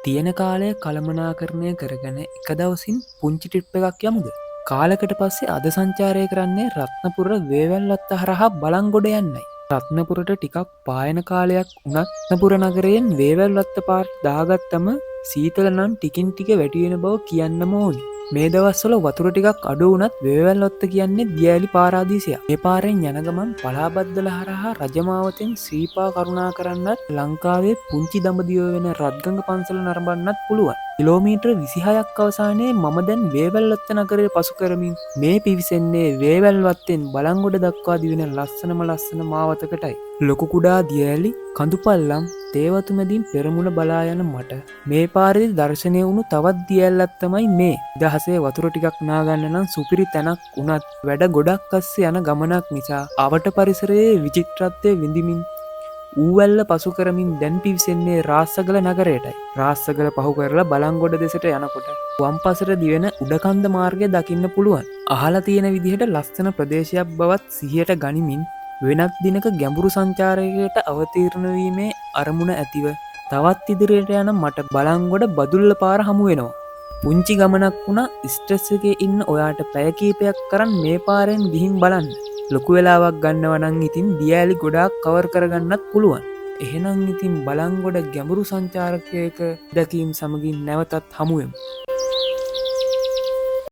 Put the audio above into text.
තියෙන කාලය කළමනාකරණය කරගෙන එක දවසින් පුංචි ටිප් එකක් යමුද. කාලකට පස්සේ අද සංචාරය කරන්නේ රත්නපුර වේවැල්ලත්ත හරහා බලංගොඩ යන්නයි. රත්නපුරට ටිකක් පායන කාලයක් උනත්නපුර නගරයෙන් වේවැල්වත්ත පාර්ට් දාගත්තම සීතල නම් ටිකින් ටික වැටියෙන බව කියන්න ඕනි. මේ දවස්වල වතුර ටිකක් අඩු වුණත් වේවැල්වත්ත කියන්නේ දියඇලි පාරාදීසයක්. මේ පාරෙන් යන ගමන් පලාබද්දල හරහා රජමාවතෙන් ශ්‍රීපා කරුණා කරන්නත් ලංකාවේ පුංචි දඹදිව වෙන රත්ගංග පන්සල නරඹන්නත් පුළුවන්. කිලෝමීටර් 26ක් අවසානයේ මම දැන් වේවැල්වත්ත නගරය පසු කරමින් මේ පිවිසෙන්නේ වේවැල්වත්තෙන් බලංගොඩ දක්වා දිවෙන ලස්සන මාවතකටයි. ලොකු කුඩා දියඇලි කඳුපල්ලම් තේවතු මැදින් පෙරමුණ බලා යන මට මේ පාරේදී දර්ශනය වුණු තවත් දියඇල්ලක් තමයි මේ. දහසේ වතුර ටිකක් නාගන්න නම් සුපිරි තැනක් වුණත් වැඩ ගොඩක් අස්සේ යන ගමනක් නිසා අවට පරිසරයේ විචිත්‍රත්වය විඳිමින් ඌවැල්ල පසු කරමින් දැන් පිවිසෙන්නේ රාස්සගල නගරයටයි. රාස්සගල පහු කරලා බලංගොඩ දෙසට යනකොට වම්පසට දිවෙන උඩකන්ද මාර්ගය දකින්න පුළුවන්. අහලා තියෙන විදිහට ලස්සන ප්‍රදේශයක් බවත් සිහියට ගනිමින් වෙනත් දිනක ගැඹුරු සංචාරයකට අවතීර්ණවීමේ අරමුණ ඇතිව තවත් ඉදිරියට යන මට බලංගොඩ බදුල්ල පාර හමු වෙනවා. පුංචි ගමනක් වුණා ස්ට්‍රෙස් එකේ ඉන්න ඔයාට පැය කීපයක් කරන් මේ පාරෙන් ගිහින් බලන්න. ලොකු වෙලාවක් ගන්නවා නම් ඉතින් දියඇලි ගොඩාක් කවර් කරගන්නත් පුළුවන්. එහෙනම් ඉතින් බලංගොඩ ගැඹුරු සංචාරකයක දැකීම් සමගින් නැවතත් හමු වෙමු.